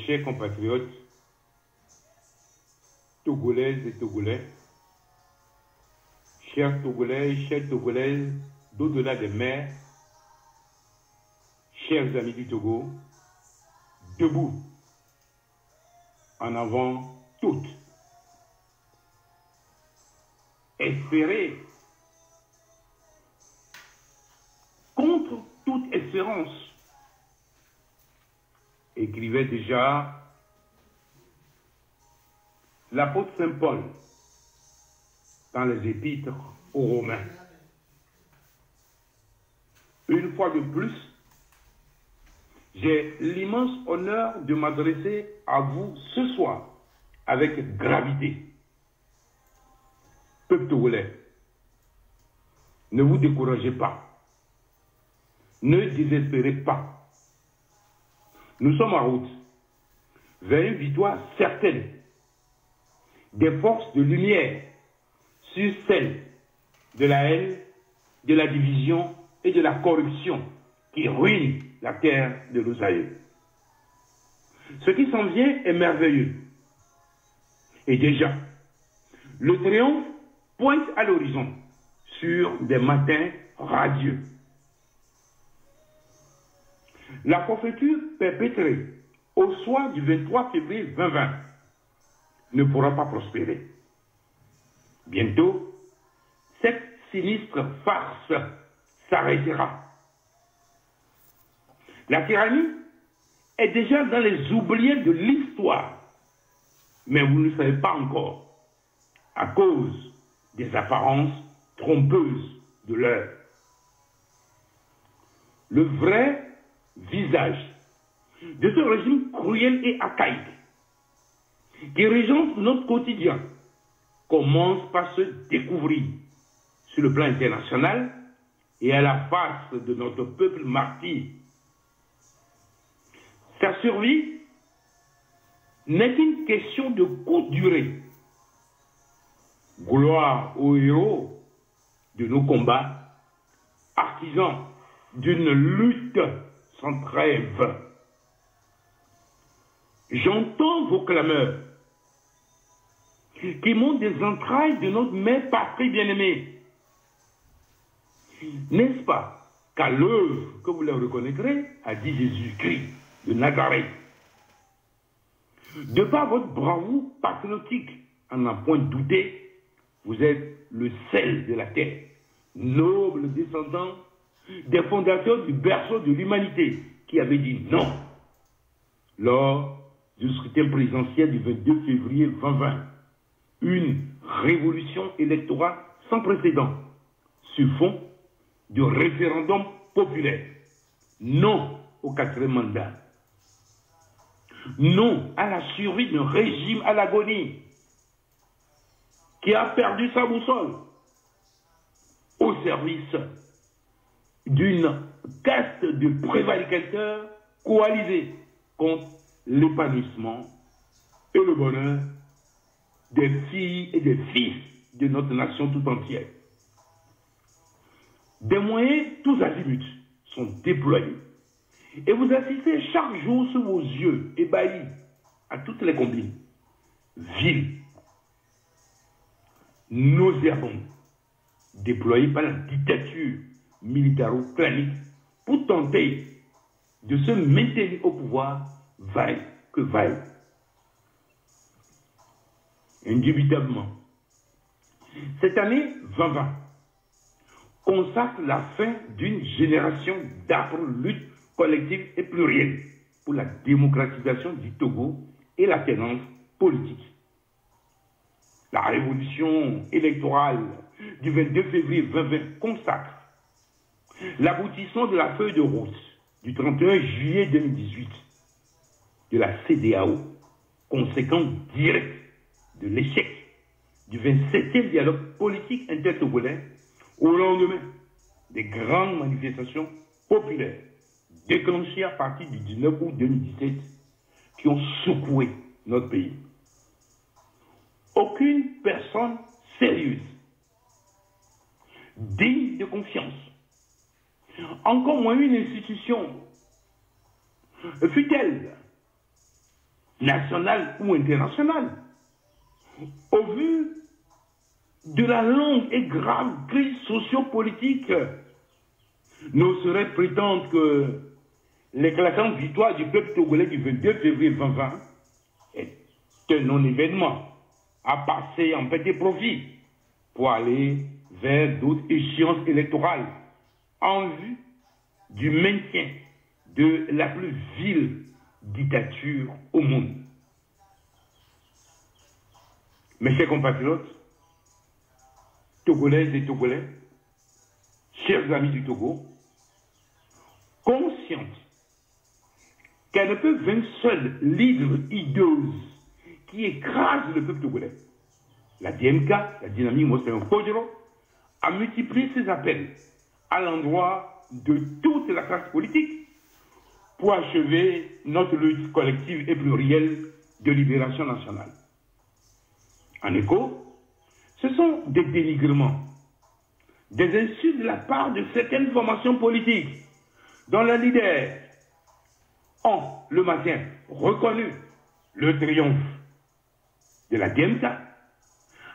chers compatriotes, Togolaises et Togolais, chers Togolais et chères Togolaises d'au-delà des mers, chers amis du Togo, debout, en avant toutes, espérez contre toute espérance, écrivait déjà l'apôtre Saint Paul dans les épîtres aux Romains. Une fois de plus, j'ai l'immense honneur de m'adresser à vous ce soir avec gravité. Peuple togolais, ne vous découragez pas. Ne désespérez pas. Nous sommes en route vers une victoire certaine des forces de lumière sur celle de la haine, de la division et de la corruption qui ruinent la terre de nos aïeux. Ce qui s'en vient est merveilleux. Et déjà, le triomphe pointe à l'horizon sur des matins radieux. La prophétie perpétrée au soir du 23 février 2020 ne pourra pas prospérer. Bientôt, cette sinistre farce s'arrêtera. La tyrannie est déjà dans les oubliettes de l'histoire, mais vous ne le savez pas encore, à cause des apparences trompeuses de l'heure. Le vrai visage de ce régime cruel et archaïque qui régente notre quotidien commence par se découvrir sur le plan international et à la face de notre peuple martyr. Sa survie n'est qu'une question de courte durée. Gloire aux héros de nos combats, artisans d'une lutte sans trêve. J'entends vos clameurs qui montent des entrailles de notre mère patrie bien-aimée. N'est-ce pas qu'à l'œuvre que vous la reconnaîtrez, a dit Jésus-Christ de Nazareth, de par votre bravoure patriotique, à n'en point douter, vous êtes le sel de la terre, noble descendant des fondateurs du berceau de l'humanité, qui avaient dit non lors du scrutin présidentiel du 22 février 2020. Une révolution électorale sans précédent, sur fond de référendum populaire. Non au quatrième mandat. Non à la survie d'un régime à l'agonie qui a perdu sa boussole au service d'une caste de prévaricateurs coalisés contre l'épanouissement et le bonheur des filles et des fils de notre nation tout entière. Des moyens tous azimuts sont déployés et vous assistez chaque jour sous vos yeux ébahis à toutes les combines, viles, nauséabondes, déployées par la dictature militaro-clanique pour tenter de se maintenir au pouvoir, vaille que vaille. Indubitablement, cette année 2020 consacre la fin d'une génération d'âpres luttes collectives et plurielles pour la démocratisation du Togo et l'alternance politique. La révolution électorale du 22 février 2020 consacre l'aboutissement de la feuille de route du 31 juillet 2018 de la CEDEAO, conséquence directe de l'échec du 27e dialogue politique intertogolais au lendemain des grandes manifestations populaires déclenchées à partir du 19 août 2017 qui ont secoué notre pays. Aucune personne sérieuse, digne de confiance, encore moins une institution, fut-elle nationale ou internationale. Au vu de la longue et grave crise sociopolitique, n'oserait prétendre que l'éclatante victoire du peuple togolais du 22 février 2020 est un non-événement à passer en petit profit pour aller vers d'autres échéances électorales en vue du maintien de la plus vile dictature au monde. Mes chers compatriotes, Togolaises et Togolais, chers amis du Togo, consciente qu'elle ne peut vaincre seule l'hydre hideuse qui écrase le peuple togolais. La DMK, la dynamique Mosféon Kodjoro, a multiplié ses appels à l'endroit de toute la classe politique pour achever notre lutte collective et plurielle de libération nationale. En écho, ce sont des dénigrements, des insultes de la part de certaines formations politiques dont les leaders ont le matin reconnu le triomphe de la DMK,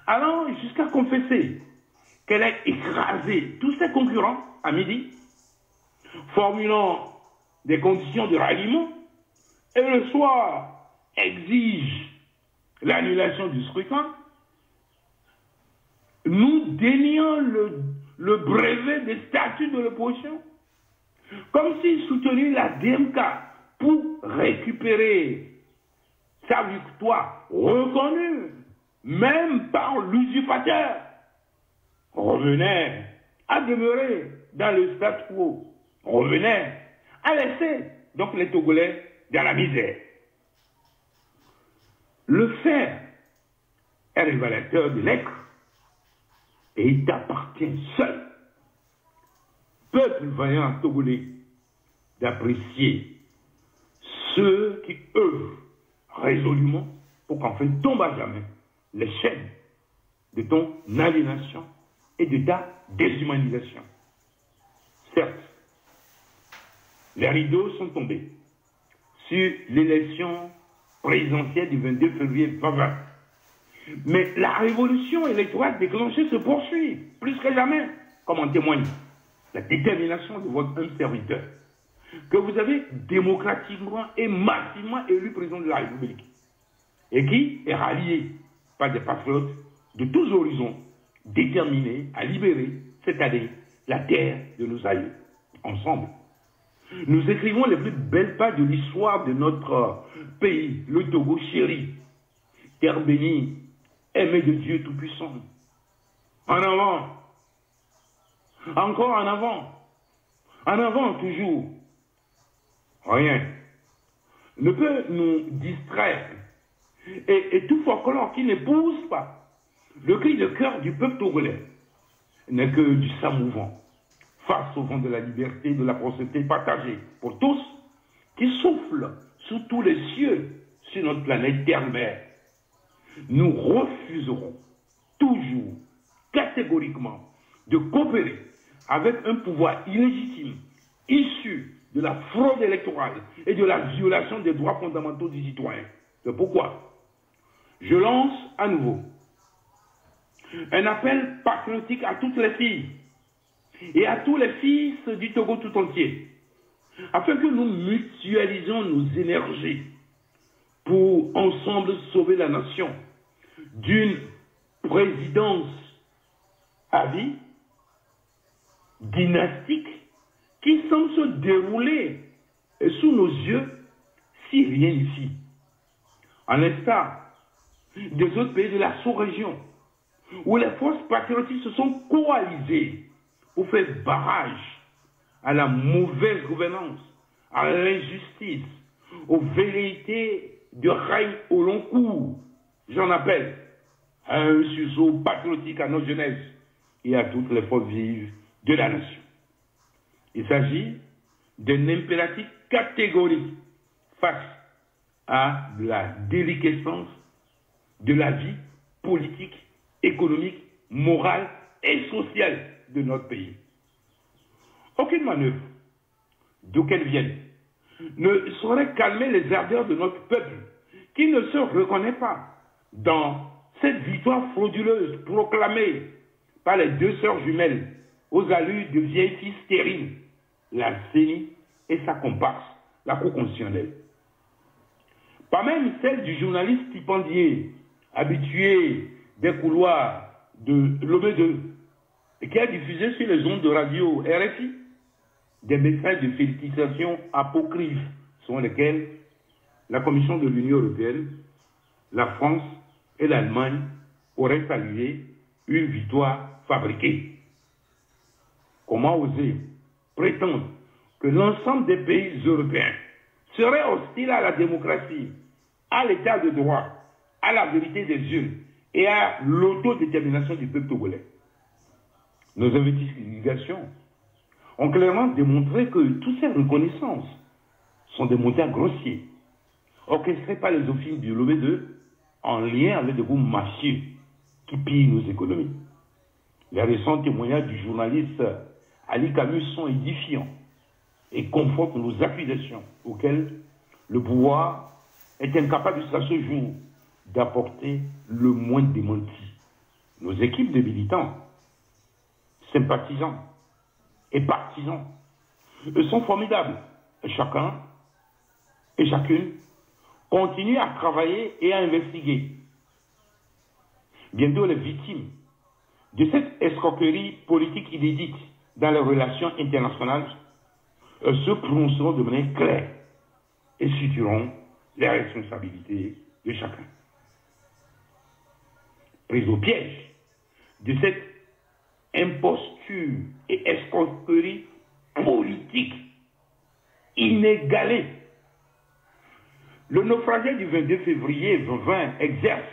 allant jusqu'à confesser qu'elle a écrasé tous ses concurrents à midi, formulant des conditions de ralliement, et le soir exige l'annulation du scrutin, nous déniant le brevet des statuts de l'opposition, comme s'il soutenait la DMK pour récupérer sa victoire reconnue, même par l'usurpateur, revenait à demeurer dans le statu quo, revenait à laisser donc les Togolais dans la misère. Le faire est révélateur de l'être et il t'appartient seul, peuple vaillant togolais, d'apprécier ceux qui œuvrent résolument pour qu'enfin tombe à jamais les chaînes de ton aliénation et de ta déshumanisation. Certes, les rideaux sont tombés sur l'élection présidentielle du 22 février 2020. Mais la révolution électorale déclenchée se poursuit plus que jamais, comme en témoigne la détermination de votre humble serviteur, que vous avez démocratiquement et massivement élu président de la République, et qui est rallié par des patriotes de tous horizons, déterminés à libérer cette année la terre de nos aïeux. Ensemble, nous écrivons les plus belles pages de l'histoire de notre pays, le Togo chéri, terre bénie, aimé de Dieu Tout-Puissant. En avant, encore en avant toujours. Rien ne peut nous distraire. Et tout folklore qui n'épouse pas le cri de cœur du peuple togolais n'est que du sang mouvant face au vent de la liberté, de la prospérité partagée pour tous, qui souffle sous tous les cieux sur notre planète Terre-Mère. Nous refuserons toujours, catégoriquement, de coopérer avec un pouvoir illégitime, issu de la fraude électorale et de la violation des droits fondamentaux des citoyens. C'est pourquoi je lance à nouveau un appel patriotique à toutes les filles et à tous les fils du Togo tout entier, afin que nous mutualisions nos énergies pour ensemble sauver la nation d'une présidence à vie, dynastique, qui semble se dérouler sous nos yeux si rien ici. En l'instar des autres pays de la sous-région, où les forces patriotiques se sont coalisées pour faire barrage à la mauvaise gouvernance, à l'injustice, aux velléités de règne au long cours. J'en appelle à un sursaut patriotique à notre jeunesse et à toutes les forces vives de la nation. Il s'agit d'un impératif catégorique face à la déliquescence de la vie politique, économique, morale et sociale de notre pays. Aucune manœuvre, d'où qu'elle vienne, ne saurait calmer les ardeurs de notre peuple qui ne se reconnaît pas dans cette victoire frauduleuse proclamée par les deux sœurs jumelles aux allures de vieilles filles stériles, la CENI et sa comparse, la Cour constitutionnelle. Pas même celle du journaliste stipendié, habitué des couloirs de l'OB2, et qui a diffusé sur les ondes de radio RFI des messages de félicitations apocryphes, selon lesquels la Commission de l'Union européenne, la France et l'Allemagne auraient salué une victoire fabriquée. Comment oser prétendre que l'ensemble des pays européens seraient hostiles à la démocratie, à l'état de droit, à la vérité des urnes et à l'autodétermination du peuple togolais? Nos investigations ont clairement démontré que toutes ces reconnaissances sont des montants grossiers, orchestrés par les offices du l'OB2 en lien avec des groupes mafieux qui pillent nos économies. Les récents témoignages du journaliste Ali Camus sont édifiants et confortent nos accusations auxquelles le pouvoir est incapable jusqu'à ce jour d'apporter le moindre démenti. Nos équipes de militants, sympathisants et partisans, eux sont formidables. Et chacun et chacune continue à travailler et à investiguer. Bientôt, les victimes de cette escroquerie politique inédite dans les relations internationales se prononceront de manière claire et situeront les responsabilités de chacun. Prise au piège de cette imposture et escroquerie politique inégalée, le naufragé du 22 février 2020 exerce,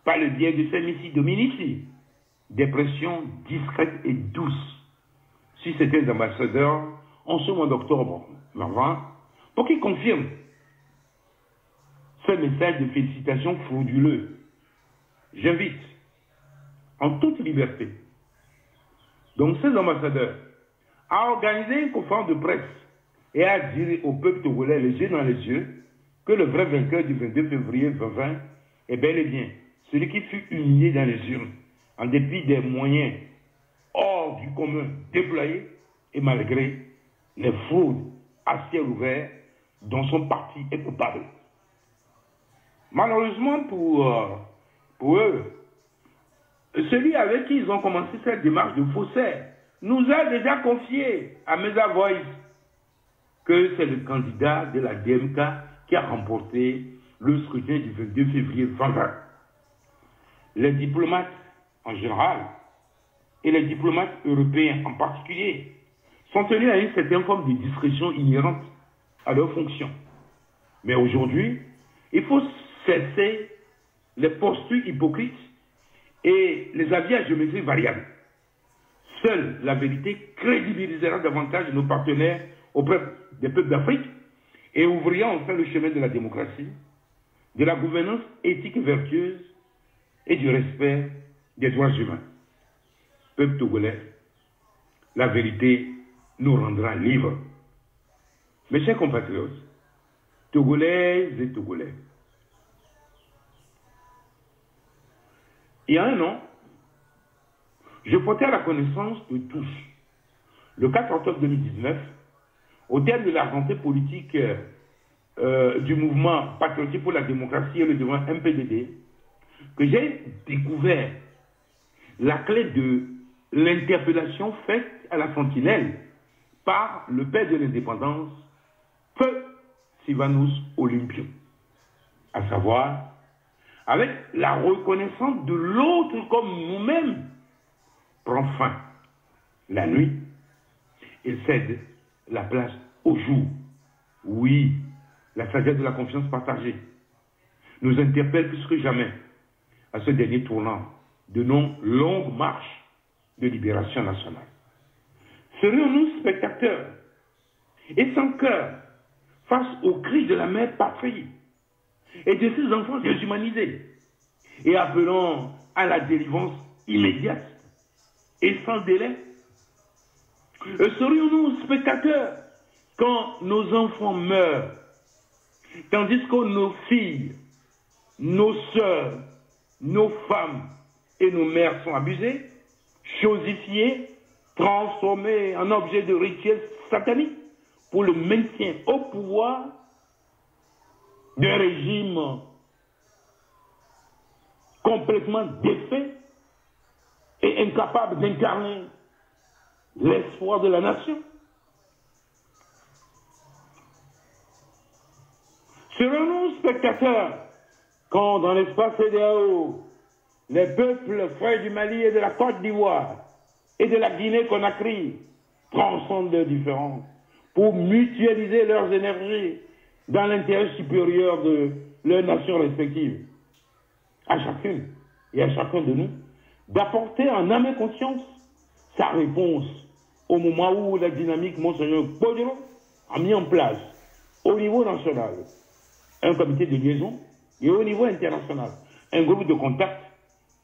par le biais de ses missi dominici, des pressions discrètes et douces sur certains ambassadeurs en ce mois d'octobre 2020 pour qu'ils confirment ce message de félicitations frauduleux. J'invite, en toute liberté, donc ces ambassadeurs à organiser une conférence de presse et à dire au peuple togolais, les yeux dans les yeux, que le vrai vainqueur du 22 février 2020 est bel et bien celui qui fut humilié dans les urnes, en dépit des moyens hors du commun déployés et malgré les fraudes à ciel ouvert dont son parti est coupable. Malheureusement pour eux, celui avec qui ils ont commencé cette démarche de faussaire nous a déjà confié à Mesa Voice que c'est le candidat de la DMK qui a remporté le scrutin du 22 février 2020. Les diplomates en général et les diplomates européens en particulier sont tenus à une certaine forme de discrétion inhérente à leur fonction. Mais aujourd'hui, il faut cesser les postures hypocrites et les avis à géométrie variable. Seule la vérité crédibilisera davantage nos partenaires auprès des peuples d'Afrique et ouvrira enfin le chemin de la démocratie, de la gouvernance éthique et vertueuse et du respect des droits humains. Peuple togolais, la vérité nous rendra libres. Mes chers compatriotes, Togolaises et Togolais, il y a un an, je portais à la connaissance de tous, le 4 octobre 2019, au terme de la rentrée politique du mouvement patriotique pour la démocratie et le développement MPDD, que j'ai découvert la clé de l'interpellation faite à la sentinelle par le père de l'indépendance, Feu Sylvanus Olympio, à savoir avec la reconnaissance de l'autre comme nous-mêmes, prend fin la nuit, il cède la place au jour. Oui, la sagesse de la confiance partagée nous interpelle plus que jamais à ce dernier tournant de nos longues marches de libération nationale. Serions-nous spectateurs et sans cœur face aux cris de la mère patrie et de ces enfants déshumanisés et appelons à la délivrance immédiate et sans délai? Serions-nous spectateurs quand nos enfants meurent Tandis que nos filles, nos sœurs, nos femmes et nos mères sont abusées, chosifiées, transformées en objets de rituels sataniques pour le maintien au pouvoir d'un régime complètement défait et incapable d'incarner l'espoir de la nation. Serons-nous spectateurs quand dans l'espace CEDEAO, les peuples frères du Mali et de la Côte d'Ivoire et de la Guinée-Conakry transcendent leurs différences pour mutualiser leurs énergies dans l'intérêt supérieur de leurs nations respectives? À chacune et à chacun de nous d'apporter en âme et conscience sa réponse au moment où la dynamique Monseigneur Podjoro a mis en place au niveau national un comité de liaison et au niveau international un groupe de contact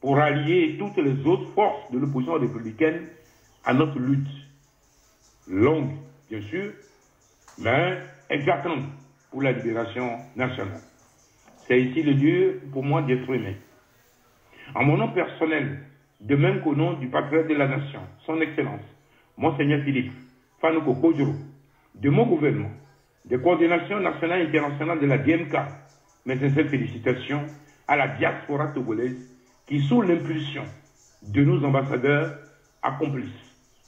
pour allier toutes les autres forces de l'opposition républicaine à notre lutte. Longue, bien sûr, mais exactement pour la libération nationale. C'est ici le lieu pour moi d'exprimer, en mon nom personnel, de même qu'au nom du patriote de la nation, son Excellence, Monseigneur Philippe Fanouko Podjoro, de mon gouvernement, des coordinations nationales et internationales de la DMK, mes sincères félicitations à la diaspora togolaise qui, sous l'impulsion de nos ambassadeurs, accomplissent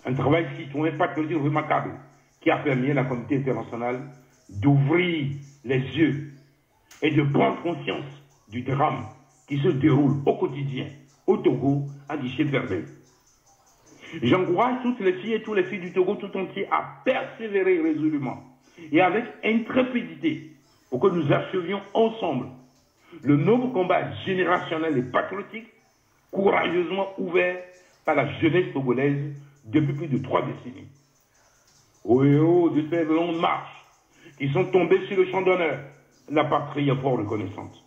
un travail citoyen patriotique remarquable qui a permis à la communauté internationale d'ouvrir les yeux et de prendre conscience du drame qui se déroule au quotidien au Togo à guichet fermé. J'encourage toutes les filles et tous les filles du Togo tout entier à persévérer résolument et avec intrépidité pour que nous achevions ensemble le noble combat générationnel et patriotique courageusement ouvert par la jeunesse togolaise depuis plus de 3 décennies. Aux héros de ces longues marches qui sont tombés sur le champ d'honneur, la patrie est fort reconnaissante.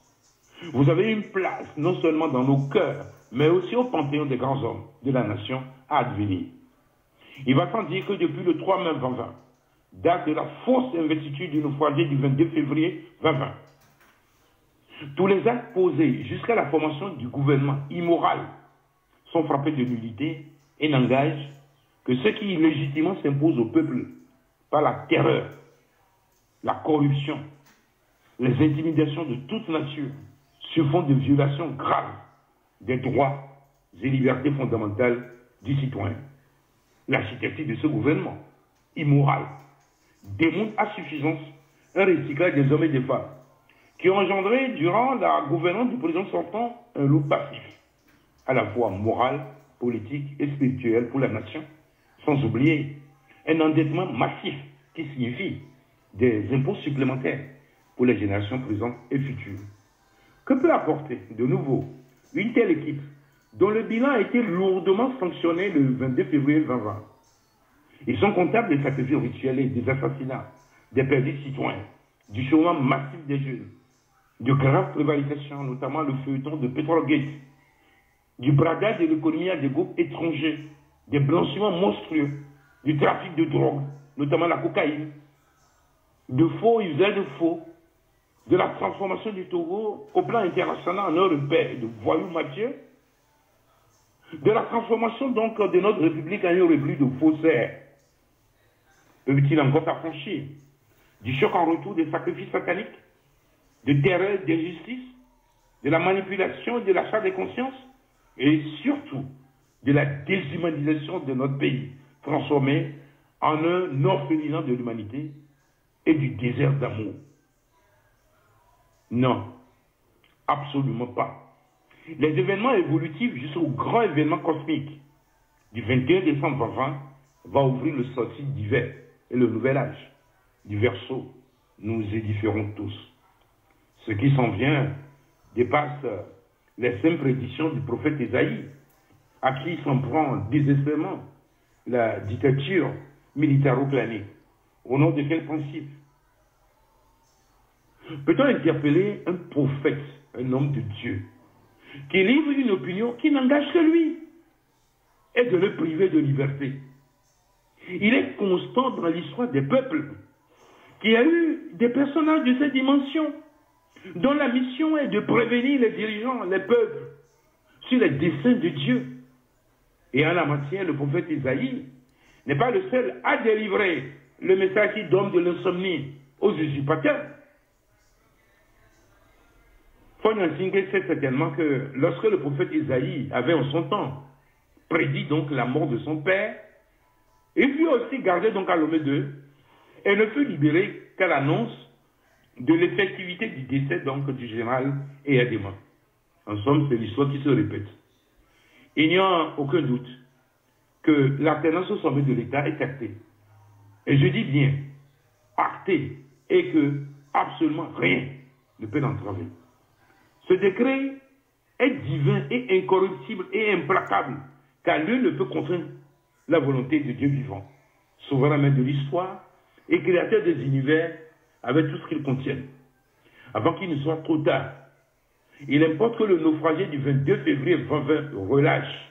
Vous avez une place non seulement dans nos cœurs, mais aussi au panthéon des grands hommes de la nation à advenir. Il va sans dire que depuis le 3 mai 2020, date de la fausse investiture du naufragé du 22 février 2020, tous les actes posés jusqu'à la formation du gouvernement immoral sont frappés de nullité et n'engagent que ce qui illégitimement s'impose au peuple par la terreur, la corruption, les intimidations de toute nature sur fond de violations graves des droits et libertés fondamentales du citoyen. L'architecture de ce gouvernement immoral démontre à suffisance un recyclage des hommes et des femmes qui ont engendré durant la gouvernance du président sortant un loup passif, à la fois moral, politique et spirituel pour la nation, sans oublier un endettement massif qui signifie des impôts supplémentaires pour les générations présentes et futures. Que peut apporter de nouveau une telle équipe dont le bilan a été lourdement sanctionné le 22 février 2020? Ils sont comptables des sacrifices rituels et des assassinats, des perdus citoyens, du chômage massif des jeunes, de graves prévarications, notamment le feuilleton de Petrolgate, du bradage de l'économie à des groupes étrangers, des blanchiments monstrueux, du trafic de drogue, notamment la cocaïne, de faux usage de faux, de la transformation du Togo au plan international en un repère de voyous mafieux, de la transformation donc de notre République en un république de faussaires. Peut-il encore s'affranchir du choc en retour des sacrifices sataniques, de terreur, d'injustice, de la manipulation, de l'achat des consciences et surtout de la déshumanisation de notre pays, transformé en un orphelinat de l'humanité et du désert d'amour? Non, absolument pas. Les événements évolutifs jusqu'au grand événement cosmique du 21 décembre 2020 va ouvrir le solstice d'hiver et le nouvel âge du Verseau. Nous édifierons tous. Ce qui s'en vient dépasse les simples prédictions du prophète Ésaïe, à qui s'en prend désespérément la dictature militaro-planique. Au nom de quel principe? Peut-on interpeller un prophète, un homme de Dieu, qui livre une opinion qui n'engage que lui, et de le priver de liberté? Il est constant dans l'histoire des peuples. qu'il y a eu des personnages de cette dimension dont la mission est de prévenir les dirigeants, les peuples, sur les desseins de Dieu. Et en la matière, le prophète Isaïe n'est pas le seul à délivrer le message qui donne de l'insomnie aux usurpateurs. Fonyansingé sait certainement que lorsque le prophète Isaïe avait en son temps prédit donc la mort de son père, il fut aussi gardé donc à Lomé 2 et ne fut libéré qu'à l'annonce de l'effectivité du décès donc du général Eyadema. En somme, c'est l'histoire qui se répète. Il n'y a aucun doute que l'alternance au sommet de l'État est actée. Et je dis bien actée, et que absolument rien ne peut l'entraver. Ce décret est divin et incorruptible et implacable, car lui ne peut contraindre la volonté de Dieu vivant, souverain maître de l'histoire et créateur des univers avec tout ce qu'ils contiennent. Avant qu'il ne soit trop tard, il importe que le naufragé du 22 février 2020 relâche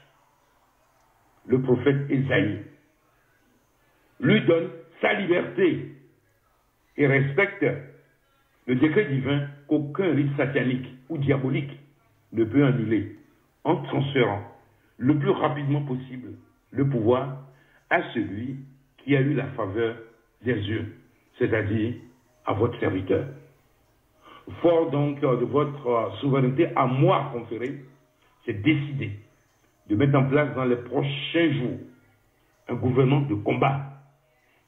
le prophète Esaïe, lui donne sa liberté et respecte le décret divin qu'aucun rite satanique ou diabolique ne peut annuler en transférant le plus rapidement possible le pouvoir à celui qui a eu la faveur des yeux, c'est-à-dire à votre serviteur. Fort donc de votre souveraineté à moi conférée, c'est décidé de mettre en place dans les prochains jours un gouvernement de combat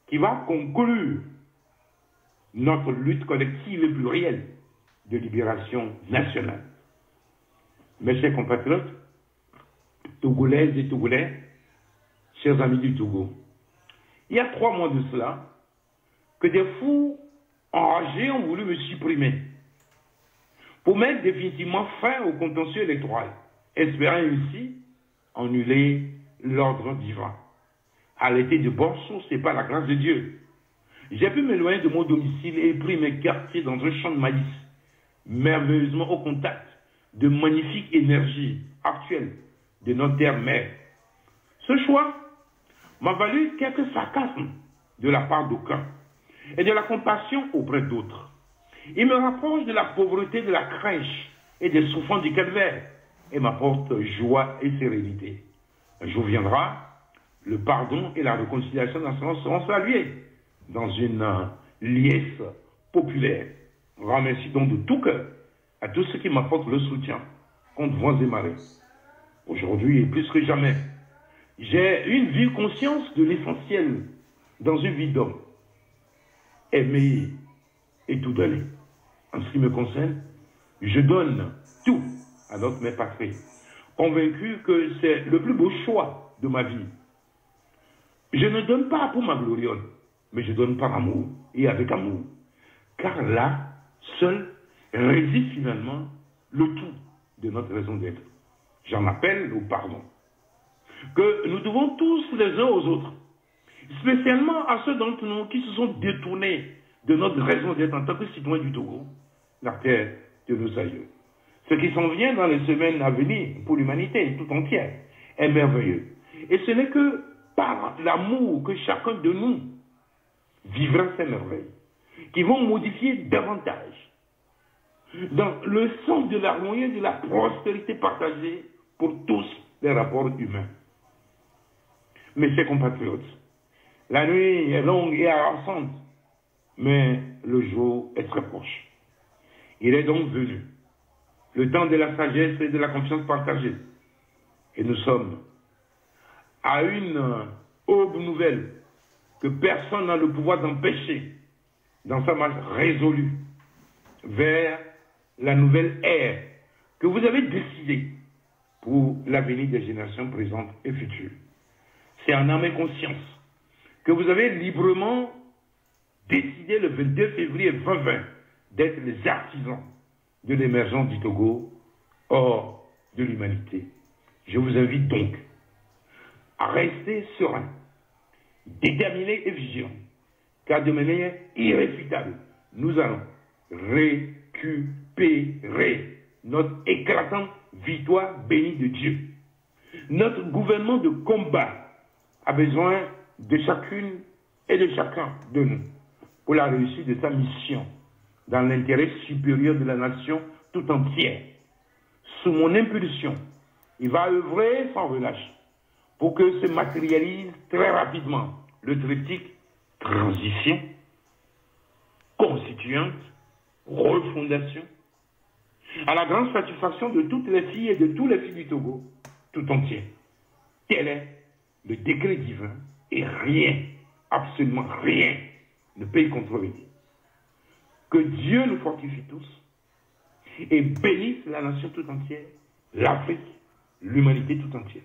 qui va conclure notre lutte collective et plurielle de libération nationale. Mes chers compatriotes, Togolaises et Togolais, chers amis du Togo, il y a 3 mois de cela, que des fous enragés ont voulu me supprimer pour mettre définitivement fin au contentieux électoral, espérant ainsi annuler l'ordre divin. À l'été de bonne source, c'est par la grâce de Dieu. J'ai pu m'éloigner de mon domicile et pris mes quartiers dans un champ de maïs, merveilleusement au contact de magnifiques énergies actuelles de notre terre-mère. Ce choix m'a valu quelques sarcasmes de la part d'aucuns et de la compassion auprès d'autres. Il me rapproche de la pauvreté de la crèche et des souffrances du calvaire et m'apporte joie et sérénité. Un jour viendra, le pardon et la réconciliation nationale seront salués dans une liesse populaire. Remercie donc de tout cœur à tous ceux qui m'apportent le soutien contre vents et marées. Aujourd'hui, et plus que jamais, j'ai une vive conscience de l'essentiel dans une vie d'homme. Aimer et tout donner. En ce qui me concerne, je donne tout à notre mère patrie, convaincu que c'est le plus beau choix de ma vie. Je ne donne pas pour ma gloriole, mais je donne par amour et avec amour. Car là, seul réside finalement le tout de notre raison d'être. J'en appelle au pardon, que nous devons tous les uns aux autres, spécialement à ceux d'entre nous qui se sont détournés de notre raison d'être en tant que citoyens du Togo, la terre de nos aïeux. Ce qui s'en vient dans les semaines à venir pour l'humanité tout entière est merveilleux. Et ce n'est que par l'amour que chacun de nous vivra ces merveilles, qui vont modifier davantage dans le sens de l'harmonie et de la prospérité partagée pour tous les rapports humains. Mes chers compatriotes, la nuit est longue et harassante, mais le jour est très proche. Il est donc venu le temps de la sagesse et de la confiance partagée. Et nous sommes à une aube nouvelle que personne n'a le pouvoir d'empêcher dans sa marche résolue vers la nouvelle ère que vous avez décidée pour l'avenir des générations présentes et futures. C'est en âme et conscience que vous avez librement décidé le 22 février 2020 d'être les artisans de l'émergence du Togo hors de l'humanité. Je vous invite donc à rester serein, déterminé et vigilant, car de manière irréfutable, nous allons récupérer notre éclatante victoire bénie de Dieu. Notre gouvernement de combat a besoin de chacune et de chacun de nous pour la réussite de sa mission, dans l'intérêt supérieur de la nation tout entière. Sous mon impulsion, il va œuvrer sans relâche pour que se matérialise très rapidement le triptyque transition, constituante, refondation, à la grande satisfaction de toutes les filles et de tous les filles du Togo tout entier. Tel est le décret divin et rien, absolument rien, ne peut y contrevenir. Que Dieu nous fortifie tous et bénisse la nation tout entière, l'Afrique, l'humanité tout entière.